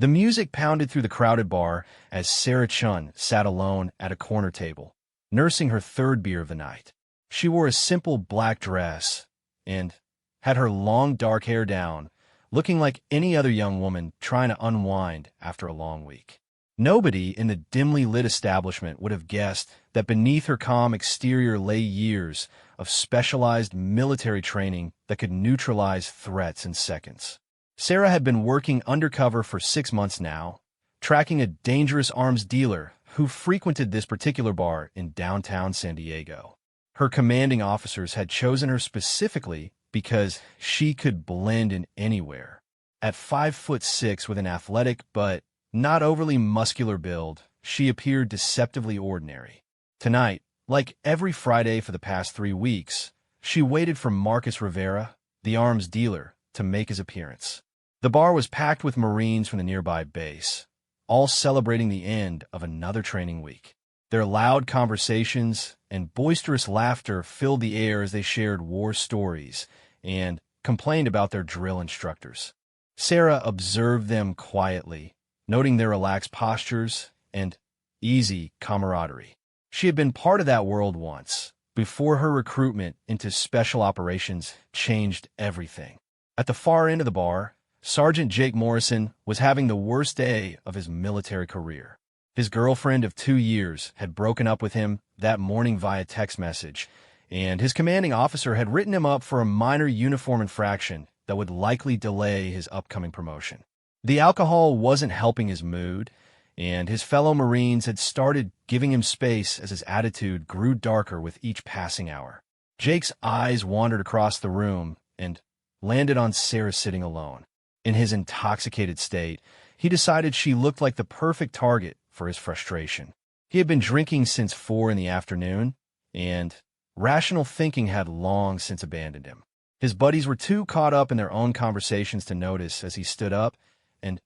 The music pounded through the crowded bar as Sarah Chun sat alone at a corner table, nursing her third beer of the night. She wore a simple black dress and had her long dark hair down, looking like any other young woman trying to unwind after a long week. Nobody in the dimly lit establishment would have guessed that beneath her calm exterior lay years of specialized military training that could neutralize threats in seconds. Sarah had been working undercover for 6 months now, tracking a dangerous arms dealer who frequented this particular bar in downtown San Diego. Her commanding officers had chosen her specifically because she could blend in anywhere. At 5'6" with an athletic but not overly muscular build, she appeared deceptively ordinary. Tonight, like every Friday for the past 3 weeks, she waited for Marcus Rivera, the arms dealer, to make his appearance. The bar was packed with Marines from the nearby base, all celebrating the end of another training week. Their loud conversations and boisterous laughter filled the air as they shared war stories and complained about their drill instructors. Sarah observed them quietly, noting their relaxed postures and easy camaraderie. She had been part of that world once, before her recruitment into special operations changed everything. At the far end of the bar, Sergeant Jake Morrison was having the worst day of his military career. His girlfriend of 2 years had broken up with him that morning via text message, and his commanding officer had written him up for a minor uniform infraction that would likely delay his upcoming promotion. The alcohol wasn't helping his mood, and his fellow Marines had started giving him space as his attitude grew darker with each passing hour. Jake's eyes wandered across the room and landed on Sarah sitting alone. In his intoxicated state, he decided she looked like the perfect target for his frustration. He had been drinking since 4 in the afternoon, and rational thinking had long since abandoned him. His buddies were too caught up in their own conversations to notice as he stood up and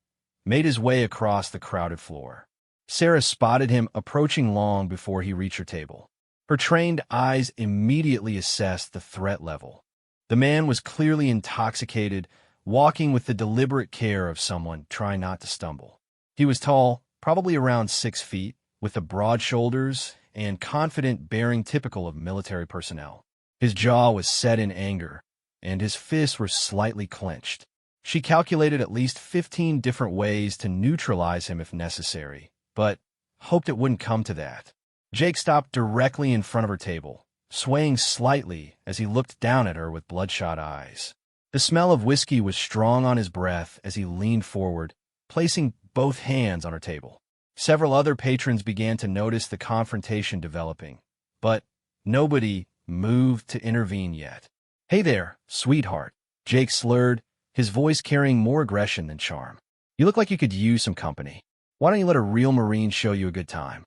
made his way across the crowded floor. Sarah spotted him approaching long before he reached her table. Her trained eyes immediately assessed the threat level. The man was clearly intoxicated, walking with the deliberate care of someone trying not to stumble. He was tall, probably around 6 feet, with the broad shoulders and confident bearing typical of military personnel. His jaw was set in anger, and his fists were slightly clenched. She calculated at least 15 different ways to neutralize him if necessary, but hoped it wouldn't come to that. Jake stopped directly in front of her table, swaying slightly as he looked down at her with bloodshot eyes. The smell of whiskey was strong on his breath as he leaned forward, placing both hands on her table. Several other patrons began to notice the confrontation developing, but nobody moved to intervene yet. "Hey there, sweetheart," Jake slurred, his voice carrying more aggression than charm. "You look like you could use some company. Why don't you let a real Marine show you a good time?"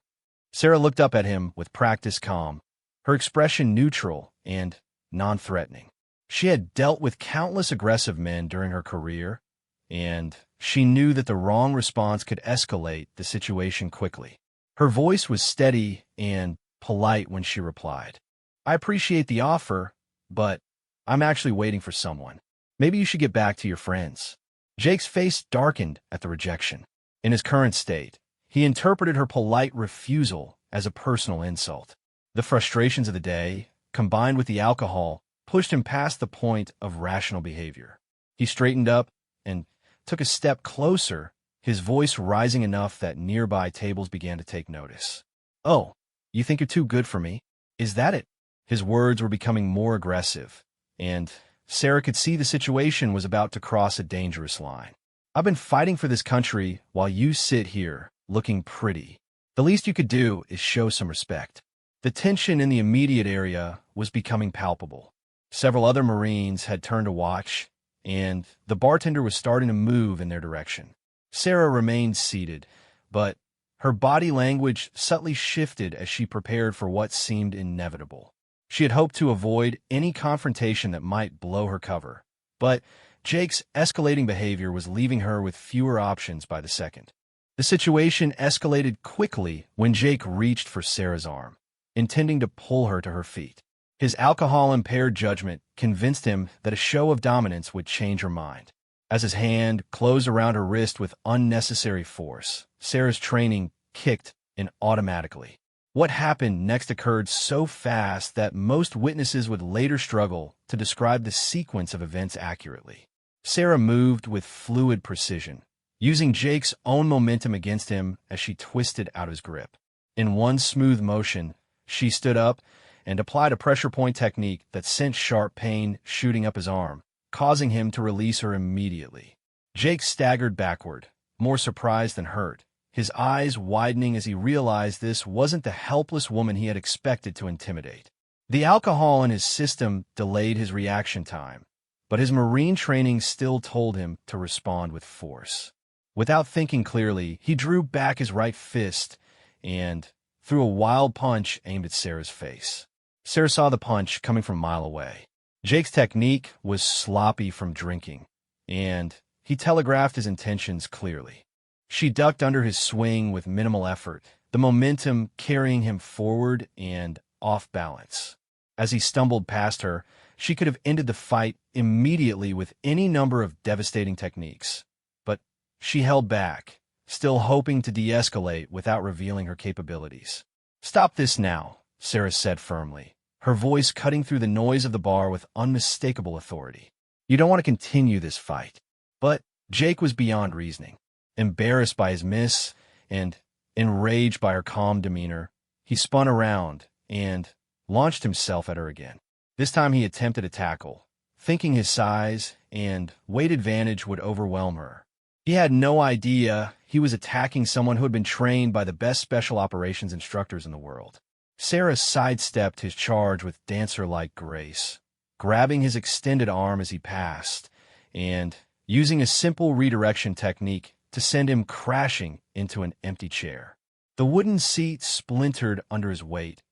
Sarah looked up at him with practiced calm, her expression neutral and non-threatening. She had dealt with countless aggressive men during her career, and she knew that the wrong response could escalate the situation quickly. Her voice was steady and polite when she replied, "I appreciate the offer, but I'm actually waiting for someone. Maybe you should get back to your friends." Jake's face darkened at the rejection. In his current state, he interpreted her polite refusal as a personal insult. The frustrations of the day, combined with the alcohol, pushed him past the point of rational behavior. He straightened up and took a step closer, his voice rising enough that nearby tables began to take notice. "Oh, you think you're too good for me? Is that it?" His words were becoming more aggressive, and Sarah could see the situation was about to cross a dangerous line. "I've been fighting for this country while you sit here, looking pretty. The least you could do is show some respect." The tension in the immediate area was becoming palpable. Several other Marines had turned to watch, and the bartender was starting to move in their direction. Sarah remained seated, but her body language subtly shifted as she prepared for what seemed inevitable. She had hoped to avoid any confrontation that might blow her cover, but Jake's escalating behavior was leaving her with fewer options by the second. The situation escalated quickly when Jake reached for Sarah's arm, intending to pull her to her feet. His alcohol-impaired judgment convinced him that a show of dominance would change her mind. As his hand closed around her wrist with unnecessary force, Sarah's training kicked in automatically. What happened next occurred so fast that most witnesses would later struggle to describe the sequence of events accurately. Sarah moved with fluid precision, using Jake's own momentum against him as she twisted out his grip. In one smooth motion, she stood up and applied a pressure point technique that sent sharp pain shooting up his arm, causing him to release her immediately. Jake staggered backward, more surprised than hurt, his eyes widening as he realized this wasn't the helpless woman he had expected to intimidate. The alcohol in his system delayed his reaction time, but his Marine training still told him to respond with force. Without thinking clearly, he drew back his right fist and threw a wild punch aimed at Sarah's face. Sarah saw the punch coming from a mile away. Jake's technique was sloppy from drinking, and he telegraphed his intentions clearly. She ducked under his swing with minimal effort, the momentum carrying him forward and off balance. As he stumbled past her, she could have ended the fight immediately with any number of devastating techniques. But she held back, still hoping to de-escalate without revealing her capabilities. "Stop this now," Sarah said firmly, her voice cutting through the noise of the bar with unmistakable authority. "You don't want to continue this fight." But Jake was beyond reasoning. Embarrassed by his miss and enraged by her calm demeanor, he spun around and launched himself at her again. This time he attempted a tackle, thinking his size and weight advantage would overwhelm her. He had no idea he was attacking someone who had been trained by the best special operations instructors in the world. Sarah sidestepped his charge with dancer-like grace, grabbing his extended arm as he passed, and using a simple redirection technique to send him crashing into an empty chair. The wooden seat splintered under his weight,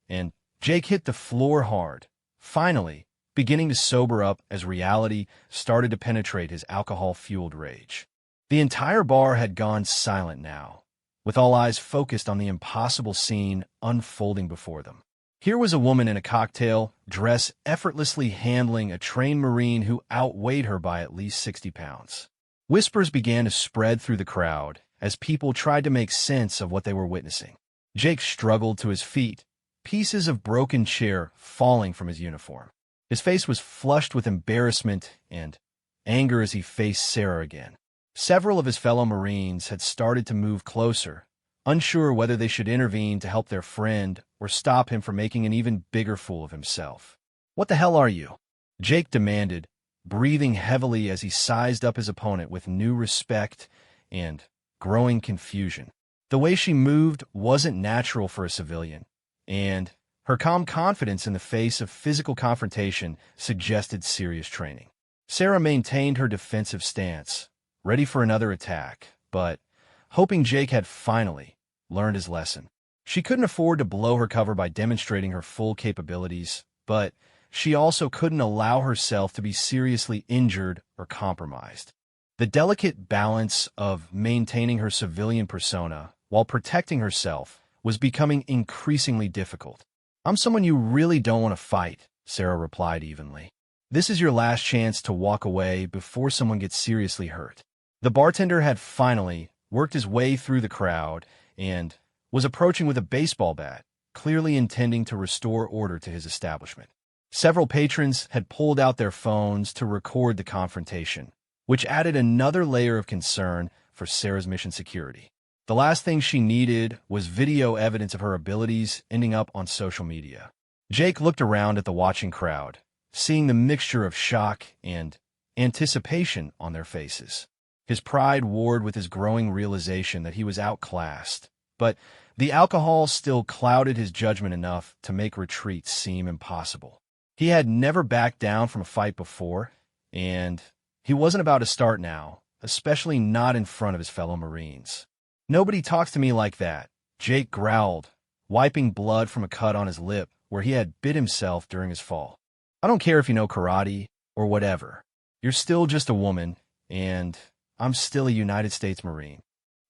and Jake hit the floor hard, finally beginning to sober up as reality started to penetrate his alcohol-fueled rage. The entire bar had gone silent now, with all eyes focused on the impossible scene unfolding before them. Here was a woman in a cocktail dress effortlessly handling a trained Marine who outweighed her by at least 60 pounds. Whispers began to spread through the crowd as people tried to make sense of what they were witnessing. Jake struggled to his feet, pieces of broken chair falling from his uniform. His face was flushed with embarrassment and anger as he faced Sarah again. Several of his fellow Marines had started to move closer, unsure whether they should intervene to help their friend or stop him from making an even bigger fool of himself. "What the hell are you?" Jake demanded, breathing heavily as he sized up his opponent with new respect and growing confusion. The way she moved wasn't natural for a civilian, and her calm confidence in the face of physical confrontation suggested serious training. Sarah maintained her defensive stance, ready for another attack, but hoping Jake had finally learned his lesson. She couldn't afford to blow her cover by demonstrating her full capabilities, but she also couldn't allow herself to be seriously injured or compromised. The delicate balance of maintaining her civilian persona while protecting herself was becoming increasingly difficult. "I'm someone you really don't want to fight," Sarah replied evenly. "This is your last chance to walk away before someone gets seriously hurt." The bartender had finally worked his way through the crowd and was approaching with a baseball bat, clearly intending to restore order to his establishment. Several patrons had pulled out their phones to record the confrontation, which added another layer of concern for Sarah's mission security. The last thing she needed was video evidence of her abilities ending up on social media. Jake looked around at the watching crowd, seeing the mixture of shock and anticipation on their faces. His pride warred with his growing realization that he was outclassed, but the alcohol still clouded his judgment enough to make retreat seem impossible. He had never backed down from a fight before, and he wasn't about to start now, especially not in front of his fellow Marines. "Nobody talks to me like that," Jake growled, wiping blood from a cut on his lip where he had bit himself during his fall. "I don't care if you know karate or whatever. You're still just a woman, and I'm still a United States Marine."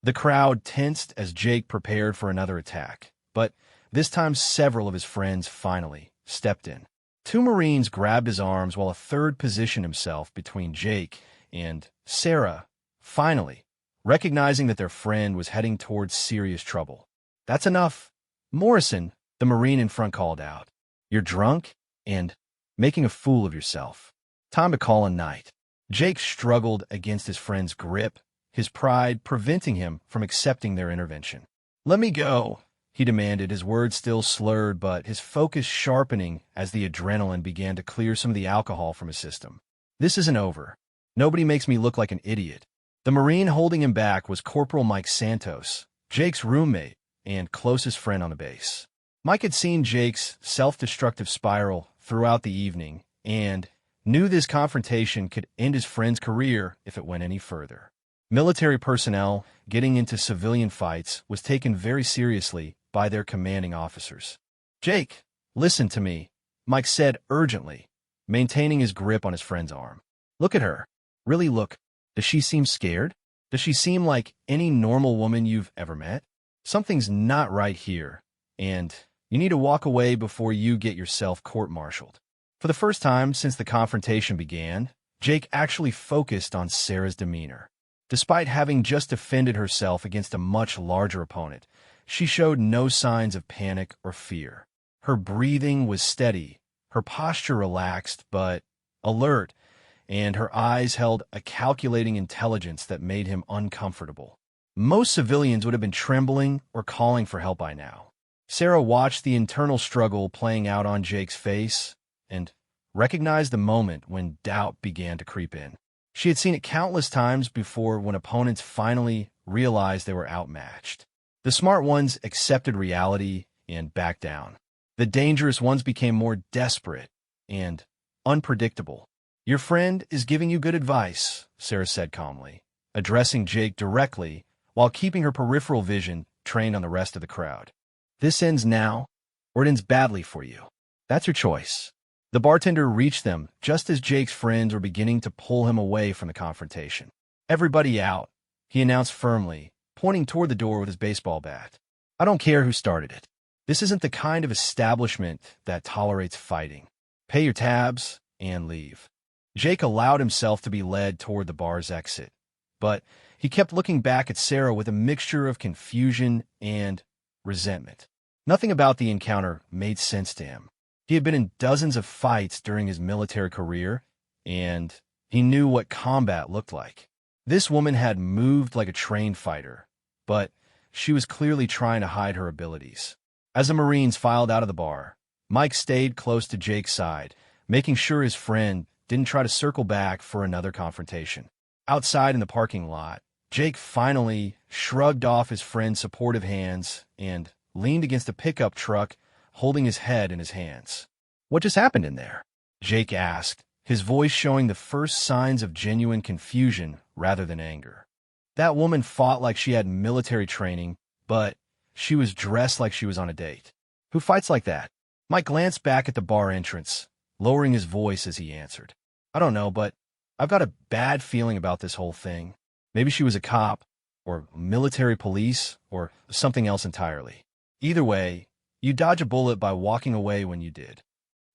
The crowd tensed as Jake prepared for another attack, but this time several of his friends finally stepped in. Two Marines grabbed his arms while a third positioned himself between Jake and Sarah, finally, recognizing that their friend was heading towards serious trouble. "That's enough. Morrison," the Marine in front called out. "You're drunk and making a fool of yourself. Time to call a night." Jake struggled against his friend's grip, his pride preventing him from accepting their intervention. "Let me go," he demanded, his words still slurred, but his focus sharpening as the adrenaline began to clear some of the alcohol from his system. "This isn't over. Nobody makes me look like an idiot." The Marine holding him back was Corporal Mike Santos, Jake's roommate and closest friend on the base. Mike had seen Jake's self-destructive spiral throughout the evening and knew this confrontation could end his friend's career if it went any further. Military personnel getting into civilian fights was taken very seriously by their commanding officers. "Jake, listen to me," Mike said urgently, maintaining his grip on his friend's arm. "Look at her. Really look. Does she seem scared? Does she seem like any normal woman you've ever met? Something's not right here, and you need to walk away before you get yourself court-martialed." For the first time since the confrontation began, Jake actually focused on Sarah's demeanor. Despite having just defended herself against a much larger opponent, she showed no signs of panic or fear. Her breathing was steady, her posture relaxed but alert, and her eyes held a calculating intelligence that made him uncomfortable. Most civilians would have been trembling or calling for help by now. Sarah watched the internal struggle playing out on Jake's face and recognized the moment when doubt began to creep in. She had seen it countless times before when opponents finally realized they were outmatched. The smart ones accepted reality and backed down. The dangerous ones became more desperate and unpredictable. "Your friend is giving you good advice," Sarah said calmly, addressing Jake directly while keeping her peripheral vision trained on the rest of the crowd. "This ends now, or it ends badly for you. That's your choice." The bartender reached them just as Jake's friends were beginning to pull him away from the confrontation. "Everybody out," he announced firmly, pointing toward the door with his baseball bat. "I don't care who started it. This isn't the kind of establishment that tolerates fighting. Pay your tabs and leave." Jake allowed himself to be led toward the bar's exit, but he kept looking back at Sarah with a mixture of confusion and resentment. Nothing about the encounter made sense to him. He had been in dozens of fights during his military career, and he knew what combat looked like. This woman had moved like a trained fighter, but she was clearly trying to hide her abilities. As the Marines filed out of the bar, Mike stayed close to Jake's side, making sure his friend didn't try to circle back for another confrontation. Outside in the parking lot, Jake finally shrugged off his friend's supportive hands and leaned against a pickup truck, holding his head in his hands. "What just happened in there?" Jake asked, his voice showing the first signs of genuine confusion rather than anger. "That woman fought like she had military training, but she was dressed like she was on a date. Who fights like that?" Mike glanced back at the bar entrance, lowering his voice as he answered. "I don't know, but I've got a bad feeling about this whole thing. Maybe she was a cop, or military police, or something else entirely. Either way, you dodge a bullet by walking away when you did."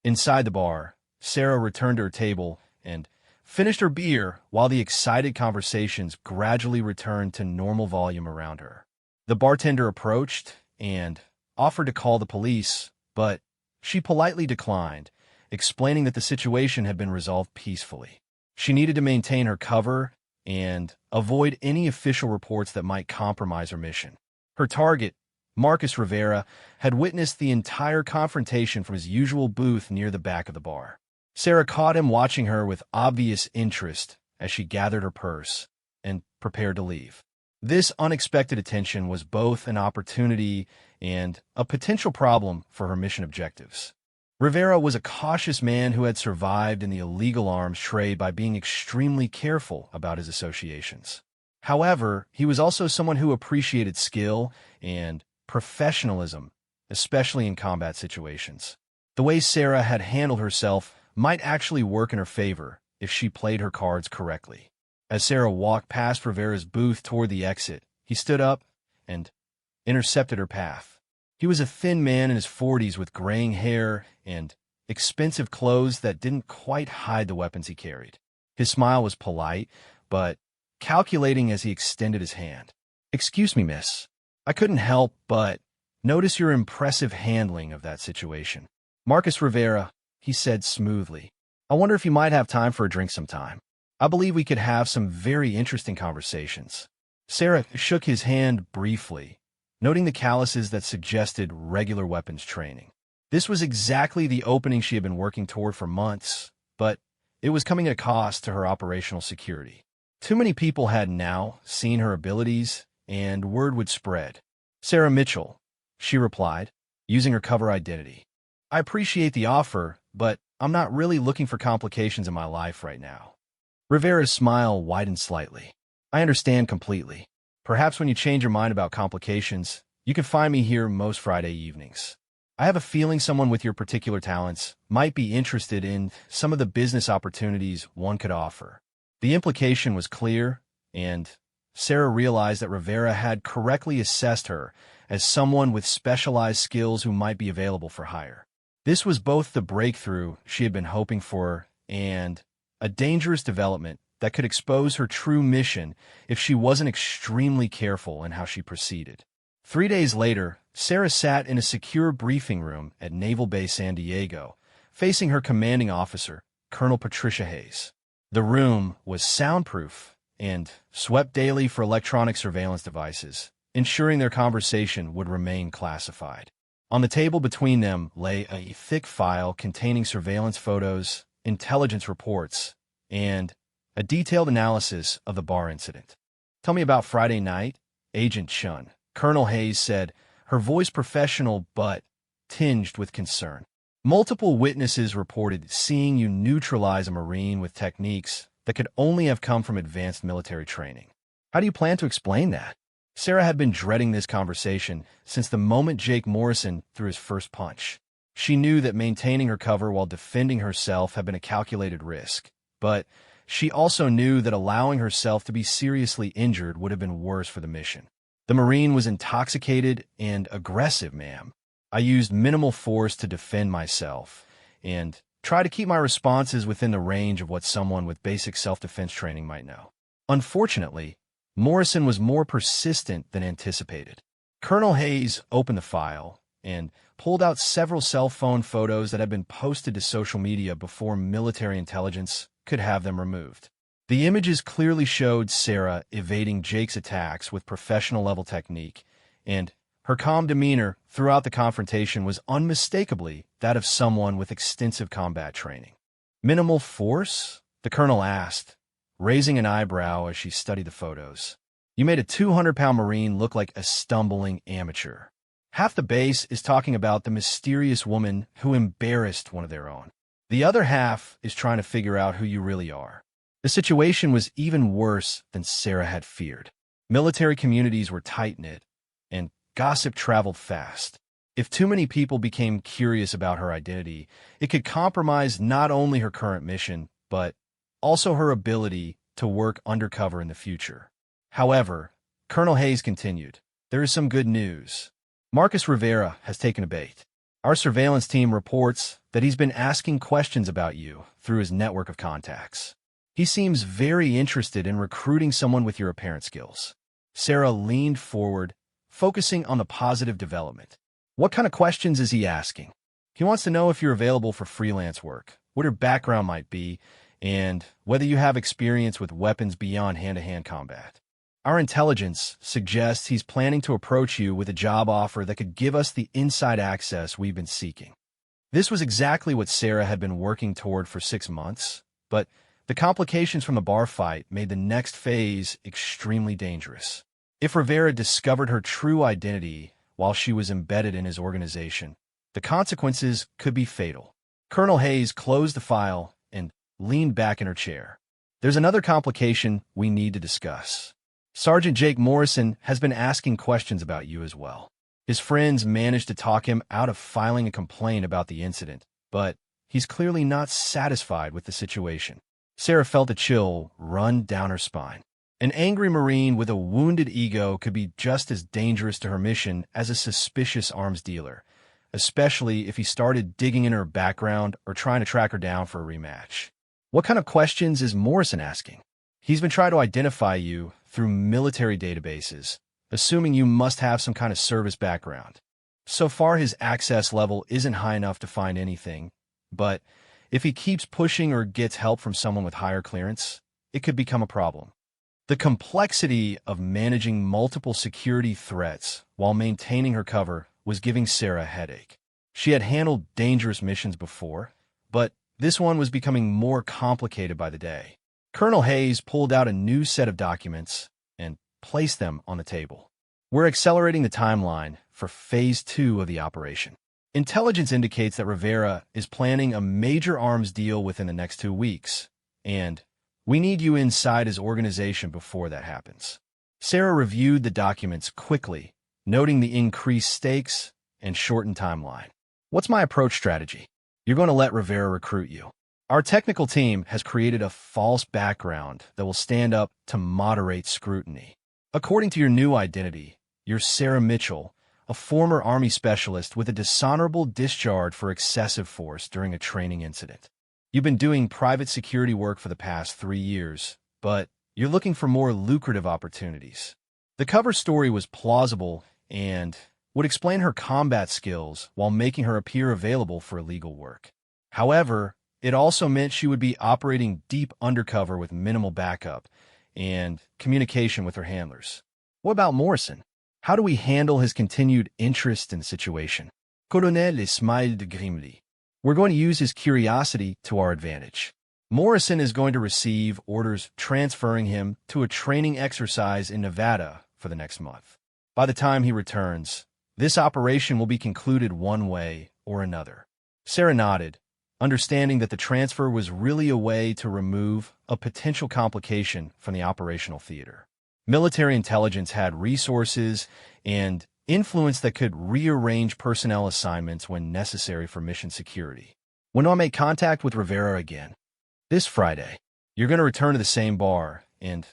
Inside the bar, Sarah returned to her table and finished her beer while the excited conversations gradually returned to normal volume around her. The bartender approached and offered to call the police, but she politely declined, explaining that the situation had been resolved peacefully. She needed to maintain her cover and avoid any official reports that might compromise her mission. Her target, Marcus Rivera, had witnessed the entire confrontation from his usual booth near the back of the bar. Sarah caught him watching her with obvious interest as she gathered her purse and prepared to leave. This unexpected attention was both an opportunity and a potential problem for her mission objectives. Rivera was a cautious man who had survived in the illegal arms trade by being extremely careful about his associations. However, he was also someone who appreciated skill and professionalism, especially in combat situations. The way Sarah had handled herself might actually work in her favor if she played her cards correctly. As Sarah walked past Rivera's booth toward the exit, he stood up and intercepted her path. He was a thin man in his 40s with graying hair and expensive clothes that didn't quite hide the weapons he carried. His smile was polite, but calculating as he extended his hand. "Excuse me, miss. I couldn't help but notice your impressive handling of that situation." "Marcus Rivera," he said smoothly. "I wonder if you might have time for a drink sometime. I believe we could have some very interesting conversations." Sarah shook his hand briefly, noting the calluses that suggested regular weapons training. This was exactly the opening she had been working toward for months, but it was coming at a cost to her operational security. Too many people had now seen her abilities, and word would spread. "Sarah Mitchell," she replied, using her cover identity. "I appreciate the offer, but I'm not really looking for complications in my life right now." Rivera's smile widened slightly. "I understand completely. Perhaps when you change your mind about complications, you can find me here most Friday evenings. I have a feeling someone with your particular talents might be interested in some of the business opportunities one could offer." The implication was clear, and Sarah realized that Rivera had correctly assessed her as someone with specialized skills who might be available for hire. This was both the breakthrough she had been hoping for and a dangerous development that could expose her true mission if she wasn't extremely careful in how she proceeded. 3 days later, Sarah sat in a secure briefing room at Naval Base San Diego, facing her commanding officer, Colonel Patricia Hayes. The room was soundproof and swept daily for electronic surveillance devices, ensuring their conversation would remain classified. On the table between them lay a thick file containing surveillance photos, intelligence reports, and a detailed analysis of the bar incident. "Tell me about Friday night, Agent Chun," Colonel Hayes said, her voice professional but tinged with concern. "Multiple witnesses reported seeing you neutralize a Marine with techniques that could only have come from advanced military training. How do you plan to explain that?" Sarah had been dreading this conversation since the moment Jake Morrison threw his first punch. She knew that maintaining her cover while defending herself had been a calculated risk, but she also knew that allowing herself to be seriously injured would have been worse for the mission. "The Marine was intoxicated and aggressive, ma'am. I used minimal force to defend myself and try to keep my responses within the range of what someone with basic self-defense training might know." Unfortunately, Morrison was more persistent than anticipated. Colonel Hayes opened the file and pulled out several cell phone photos that had been posted to social media before military intelligence could have them removed. The images clearly showed Sarah evading Jake's attacks with professional-level technique, and her calm demeanor throughout the confrontation was unmistakably that of someone with extensive combat training. "Minimal force?" the colonel asked, raising an eyebrow as she studied the photos. "You made a 200-pound Marine look like a stumbling amateur. Half the base is talking about the mysterious woman who embarrassed one of their own. The other half is trying to figure out who you really are." The situation was even worse than Sarah had feared. Military communities were tight-knit, and gossip traveled fast. If too many people became curious about her identity, it could compromise not only her current mission, but also her ability to work undercover in the future. However, Colonel Hayes continued, "There is some good news. Marcus Rivera has taken a bait. Our surveillance team reports that he's been asking questions about you through his network of contacts. He seems very interested in recruiting someone with your apparent skills." Sarah leaned forward, focusing on the positive development. "What kind of questions is he asking?" "He wants to know if you're available for freelance work, what your background might be, and whether you have experience with weapons beyond hand-to-hand combat. Our intelligence suggests he's planning to approach you with a job offer that could give us the inside access we've been seeking." This was exactly what Sarah had been working toward for 6 months, but the complications from the bar fight made the next phase extremely dangerous. If Rivera discovered her true identity while she was embedded in his organization, the consequences could be fatal. Colonel Hayes closed the file and leaned back in her chair. "There's another complication we need to discuss. Sergeant Jake Morrison has been asking questions about you as well. His friends managed to talk him out of filing a complaint about the incident, but he's clearly not satisfied with the situation." Sarah felt a chill run down her spine. An angry Marine with a wounded ego could be just as dangerous to her mission as a suspicious arms dealer, especially if he started digging in her background or trying to track her down for a rematch. What kind of questions is Morrison asking? He's been trying to identify you through military databases, assuming you must have some kind of service background. So far, his access level isn't high enough to find anything, but if he keeps pushing or gets help from someone with higher clearance, it could become a problem. The complexity of managing multiple security threats while maintaining her cover was giving Sarah a headache. She had handled dangerous missions before, but this one was becoming more complicated by the day. Colonel Hayes pulled out a new set of documents and placed them on the table. We're accelerating the timeline for Phase 2 of the operation. Intelligence indicates that Rivera is planning a major arms deal within the next 2 weeks, and we need you inside his organization before that happens. Sarah reviewed the documents quickly, noting the increased stakes and shortened timeline. What's my approach strategy? You're going to let Rivera recruit you. Our technical team has created a false background that will stand up to moderate scrutiny. According to your new identity, you're Sarah Mitchell, a former Army specialist with a dishonorable discharge for excessive force during a training incident. You've been doing private security work for the past 3 years, but you're looking for more lucrative opportunities. The cover story was plausible and would explain her combat skills while making her appear available for illegal work. However, it also meant she would be operating deep undercover with minimal backup and communication with her handlers. What about Morrison? How do we handle his continued interest in the situation? Colonel smiled grimly. We're going to use his curiosity to our advantage. Morrison is going to receive orders transferring him to a training exercise in Nevada for the next month. By the time he returns, this operation will be concluded one way or another. Sarah nodded, understanding that the transfer was really a way to remove a potential complication from the operational theater. Military intelligence had resources and influence that could rearrange personnel assignments when necessary for mission security. When do I make contact with Rivera again? This Friday. You're going to return to the same bar and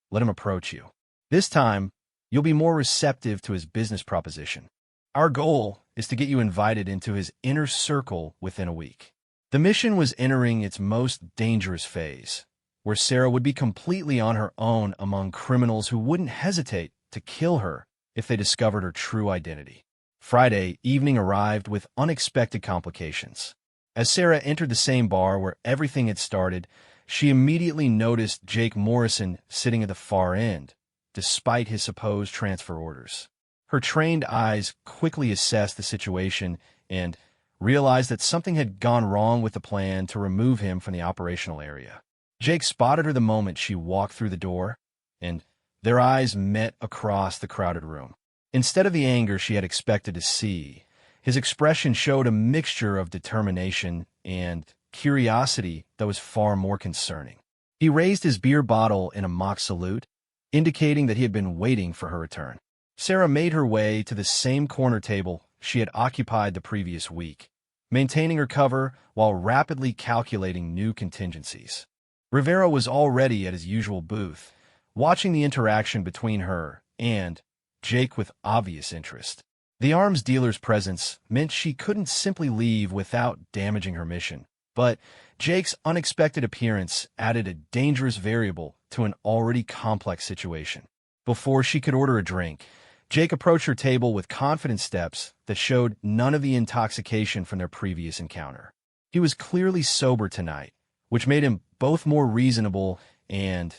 let him approach you. This time, you'll be more receptive to his business proposition. Our goal is to get you invited into his inner circle within a week. The mission was entering its most dangerous phase, where Sarah would be completely on her own among criminals who wouldn't hesitate to kill her if they discovered her true identity. Friday evening arrived with unexpected complications. As Sarah entered the same bar where everything had started, she immediately noticed Jake Morrison sitting at the far end, despite his supposed transfer orders. Her trained eyes quickly assessed the situation and realized that something had gone wrong with the plan to remove him from the operational area. Jake spotted her the moment she walked through the door, and their eyes met across the crowded room. Instead of the anger she had expected to see, his expression showed a mixture of determination and curiosity that was far more concerning. He raised his beer bottle in a mock salute, indicating that he had been waiting for her return. Sarah made her way to the same corner table she had occupied the previous week, maintaining her cover while rapidly calculating new contingencies. Rivera was already at his usual booth, watching the interaction between her and Jake with obvious interest. The arms dealer's presence meant she couldn't simply leave without damaging her mission, but Jake's unexpected appearance added a dangerous variable to an already complex situation. Before she could order a drink, Jake approached her table with confident steps that showed none of the intoxication from their previous encounter. He was clearly sober tonight, which made him both more reasonable and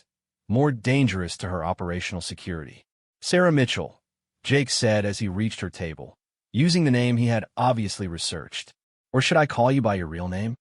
more dangerous to her operational security. Sarah Mitchell, Jake said as he reached her table, using the name he had obviously researched. Or should I call you by your real name?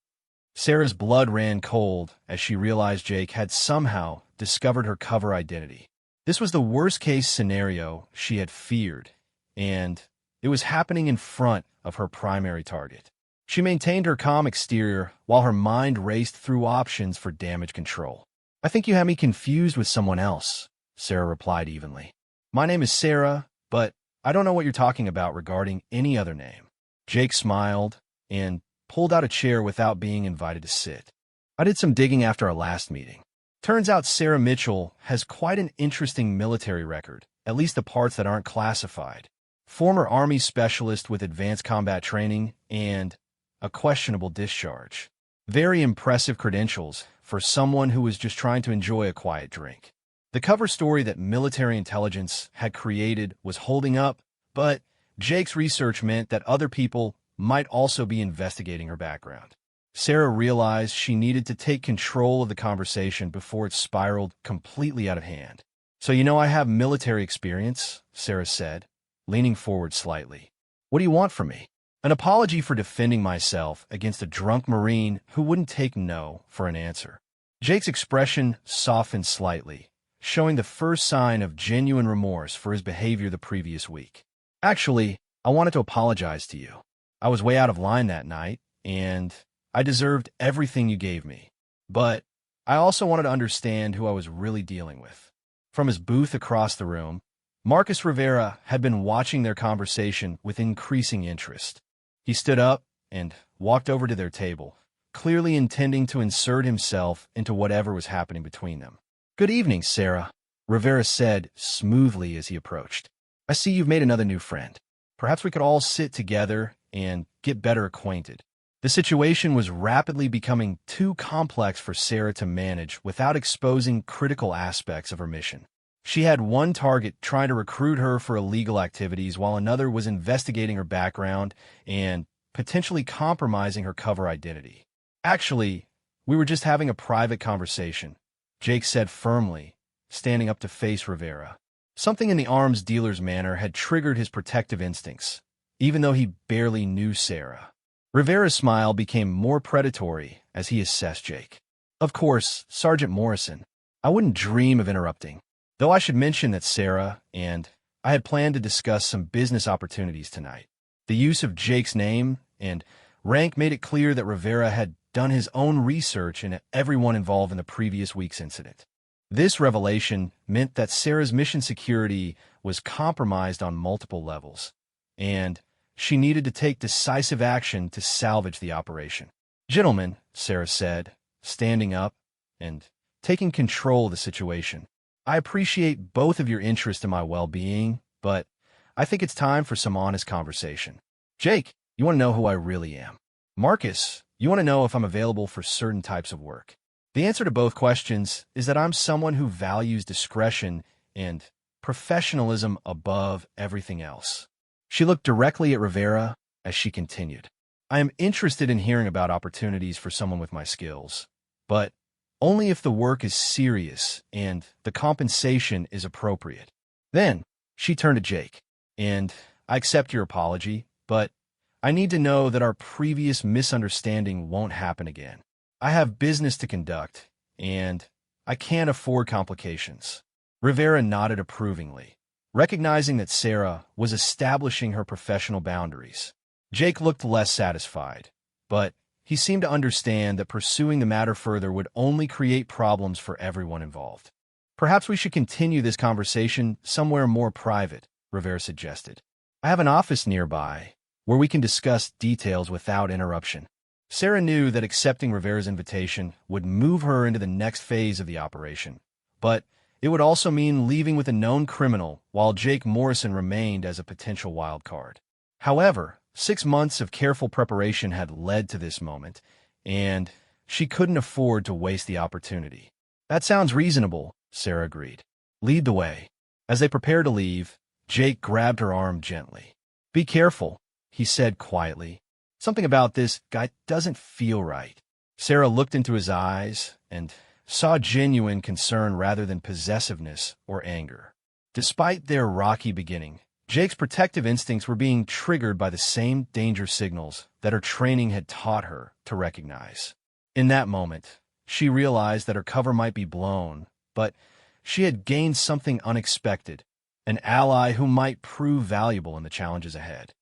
Sarah's blood ran cold as she realized Jake had somehow discovered her cover identity. This was the worst-case scenario she had feared, and it was happening in front of her primary target. She maintained her calm exterior while her mind raced through options for damage control. I think you have me confused with someone else, Sarah replied evenly. My name is Sarah, but I don't know what you're talking about regarding any other name. Jake smiled and pulled out a chair without being invited to sit. I did some digging after our last meeting. Turns out Sarah Mitchell has quite an interesting military record, at least the parts that aren't classified. Former Army specialist with advanced combat training and a questionable discharge. Very impressive credentials for someone who was just trying to enjoy a quiet drink. The cover story that military intelligence had created was holding up, but Jake's research meant that other people might also be investigating her background. Sarah realized she needed to take control of the conversation before it spiraled completely out of hand. "So I have military experience," Sarah said, leaning forward slightly. "What do you want from me?" An apology for defending myself against a drunk Marine who wouldn't take no for an answer. Jake's expression softened slightly, showing the first sign of genuine remorse for his behavior the previous week. "Actually, I wanted to apologize to you. I was way out of line that night, and I deserved everything you gave me. But I also wanted to understand who I was really dealing with." From his booth across the room, Marcus Rivera had been watching their conversation with increasing interest. He stood up and walked over to their table, clearly intending to insert himself into whatever was happening between them. "Good evening, Sarah," Rivera said smoothly as he approached. "I see you've made another new friend. Perhaps we could all sit together and get better acquainted." The situation was rapidly becoming too complex for Sarah to manage without exposing critical aspects of her mission. She had one target trying to recruit her for illegal activities, while another was investigating her background and potentially compromising her cover identity. "Actually, we were just having a private conversation," Jake said firmly, standing up to face Rivera. Something in the arms dealer's manner had triggered his protective instincts, even though he barely knew Sarah. Rivera's smile became more predatory as he assessed Jake. "Of course, Sergeant Morrison. I wouldn't dream of interrupting. Though I should mention that Sarah and I had planned to discuss some business opportunities tonight." The use of Jake's name and rank made it clear that Rivera had done his own research into everyone involved in the previous week's incident. This revelation meant that Sarah's mission security was compromised on multiple levels, and she needed to take decisive action to salvage the operation. "Gentlemen," Sarah said, standing up and taking control of the situation, "I appreciate both of your interest in my well-being, but I think it's time for some honest conversation. Jake, you want to know who I really am. Marcus, you want to know if I'm available for certain types of work. The answer to both questions is that I'm someone who values discretion and professionalism above everything else." She looked directly at Rivera as she continued. "I am interested in hearing about opportunities for someone with my skills, but only if the work is serious and the compensation is appropriate." Then she turned to Jake. "And I accept your apology, but I need to know that our previous misunderstanding won't happen again. I have business to conduct, and I can't afford complications." Rivera nodded approvingly, recognizing that Sarah was establishing her professional boundaries. Jake looked less satisfied, but he seemed to understand that pursuing the matter further would only create problems for everyone involved. "Perhaps we should continue this conversation somewhere more private," Rivera suggested. "I have an office nearby where we can discuss details without interruption." Sarah knew that accepting Rivera's invitation would move her into the next phase of the operation, but it would also mean leaving with a known criminal while Jake Morrison remained as a potential wild card. However, 6 months of careful preparation had led to this moment, and she couldn't afford to waste the opportunity. "That sounds reasonable," Sarah agreed. "Lead the way." As they prepared to leave, Jake grabbed her arm gently. "Be careful," he said quietly. "Something about this guy doesn't feel right." Sarah looked into his eyes and saw genuine concern rather than possessiveness or anger. Despite their rocky beginning, Jake's protective instincts were being triggered by the same danger signals that her training had taught her to recognize. In that moment, she realized that her cover might be blown, but she had gained something unexpected, an ally who might prove valuable in the challenges ahead.